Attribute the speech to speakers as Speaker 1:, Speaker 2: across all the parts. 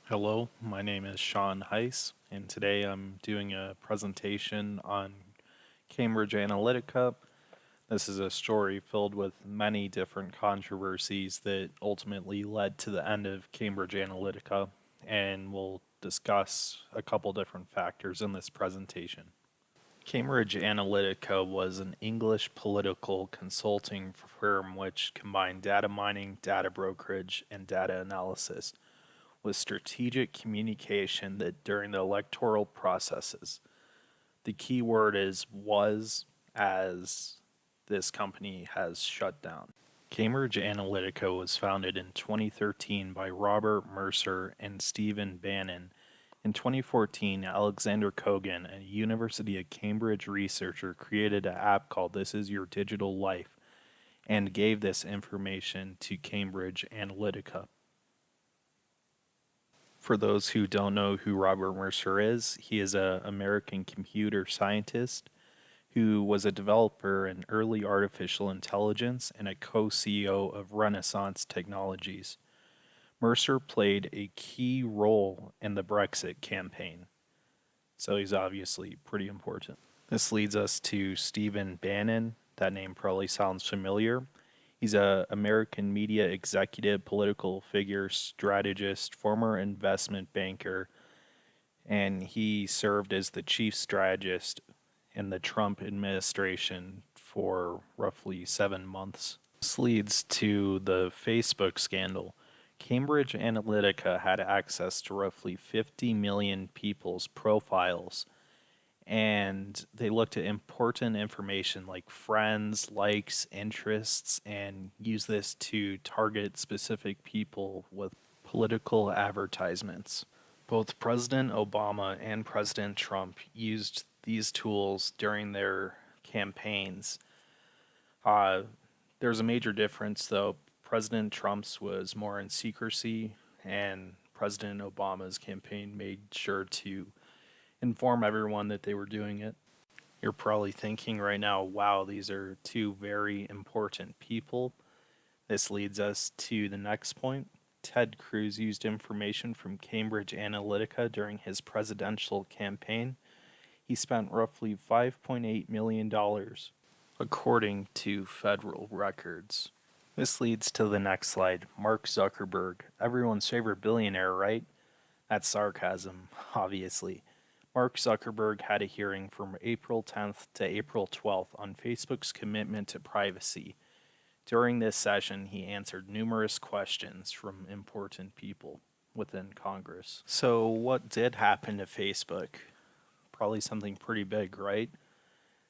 Speaker 1: Hello, my name is Sean Heiss, and today I'm doing a presentation on Cambridge Analytica. This is a story filled with many different controversies that ultimately led to the end of Cambridge Analytica, and we'll discuss a couple different factors in this presentation. Cambridge Analytica was an English political consulting firm which combined data mining, data brokerage, and data analysis with strategic communication that during the electoral processes. The key word is was, as this company has shut down. Cambridge Analytica was founded in 2013 by Robert Mercer and Stephen Bannon. In 2014, Alexander Kogan, a University of Cambridge researcher, created an app called This Is Your Digital Life and gave this information to Cambridge Analytica. For those who don't know who Robert Mercer is, he is an American computer scientist who was a developer in early artificial intelligence and a co-CEO of Renaissance Technologies. Mercer played a key role in the Brexit campaign, so he's obviously pretty important. This leads us to Stephen Bannon. That name probably sounds familiar. He's an American media executive, political figure, strategist, former investment banker, and he served as the chief strategist in the Trump administration for roughly 7 months. This leads to the Facebook scandal. Cambridge Analytica had access to roughly 50 million people's profiles, and they looked at important information like friends, likes, interests, and use this to target specific people with political advertisements. Both President Obama and President Trump used these tools during their campaigns. Uh, there's a major difference, though. President Trump's was more in secrecy, and President Obama's campaign made sure to inform everyone that they were doing it. You're probably thinking right now, wow, these are two very important people. This leads us to the next point. Ted Cruz used information from Cambridge Analytica during his presidential campaign. He spent roughly $5.8 million, according to federal records. This leads to the next slide. Mark Zuckerberg, everyone's favorite billionaire, right? That's sarcasm, obviously. Mark Zuckerberg had a hearing from April 10th to April 12th on Facebook's commitment to privacy. During this session, he answered numerous questions from important people within Congress. So, what did happen to Facebook? Probably something pretty big, right?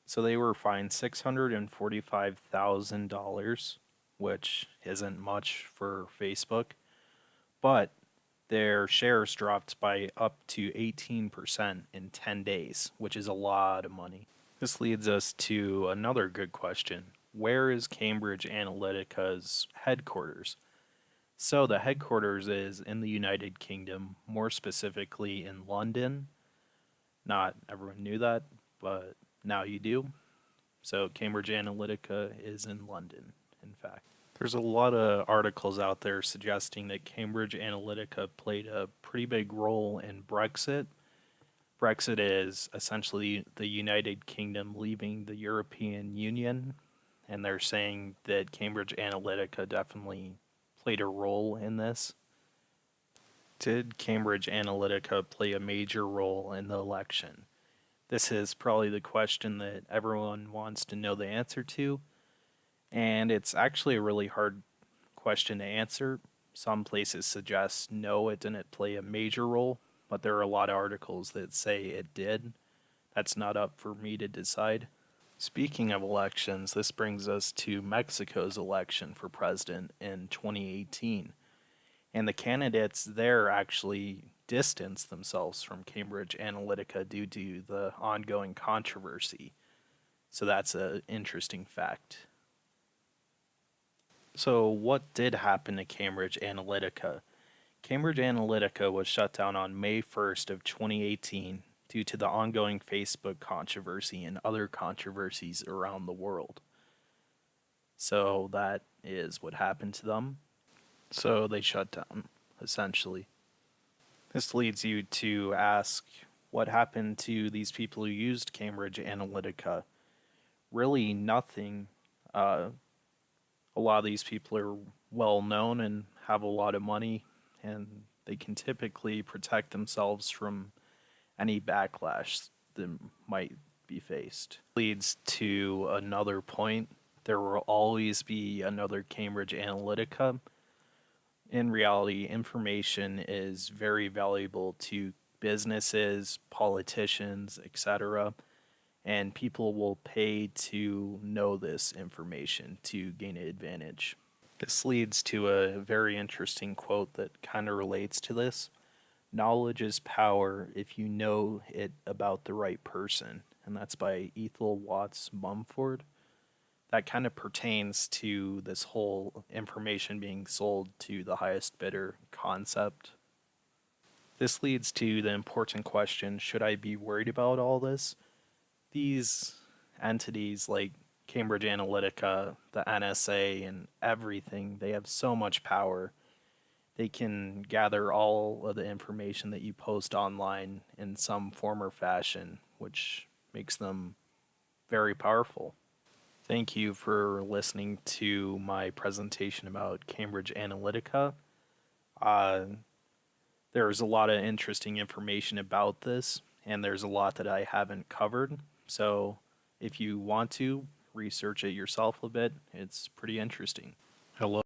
Speaker 1: So, they were fined $645,000, which isn't much for Facebook, but their shares dropped by up to 18% in 10 days, which is a lot of money. This leads us to another good question. Where is Cambridge Analytica's headquarters? So the headquarters is in the United Kingdom, more specifically in London. Not everyone knew that, but now you do. So Cambridge Analytica is in London, in fact. There's a lot of articles out there suggesting that Cambridge Analytica played a pretty big role in Brexit. Brexit is essentially the United Kingdom leaving the European Union, and they're saying that Cambridge Analytica definitely played a role in this. Did Cambridge Analytica play a major role in the election? This is probably the question that everyone wants to know the answer to. And it's actually a really hard question to answer. Some places suggest no, it didn't play a major role, but there are a lot of articles that say it did. That's not up for me to decide. Speaking of elections, this brings us to Mexico's election for president in 2018. And the candidates there actually distanced themselves from Cambridge Analytica due to the ongoing controversy. So that's an interesting fact. So, what did happen to Cambridge Analytica? Cambridge Analytica was shut down on May 1st of 2018 due to the ongoing Facebook controversy and other controversies around the world. So that is what happened to them. So they shut down, essentially. This leads you to ask what happened to these people who used Cambridge Analytica. Really, nothing. Uh, a lot of these people are well known and have a lot of money, and they can typically protect themselves from any backlash that might be faced. Leads to another point. There will always be another Cambridge Analytica. In reality, information is very valuable to businesses, politicians, etc., and people will pay to know this information to gain an advantage. This leads to a very interesting quote that kind of relates to this. Knowledge is power if you know it about the right person. And that's by Ethel Watts Mumford. That kind of pertains to this whole information being sold to the highest bidder concept. This leads to the important question, should I be worried about all this? These entities like Cambridge Analytica, the NSA, and everything, they have so much power. They can gather all of the information that you post online in some form or fashion, which makes them very powerful. Thank you for listening to my presentation about Cambridge Analytica. Uh, there's a lot of interesting information about this, and there's a lot that I haven't covered. So if you want to research it yourself a bit, it's pretty interesting. Hello.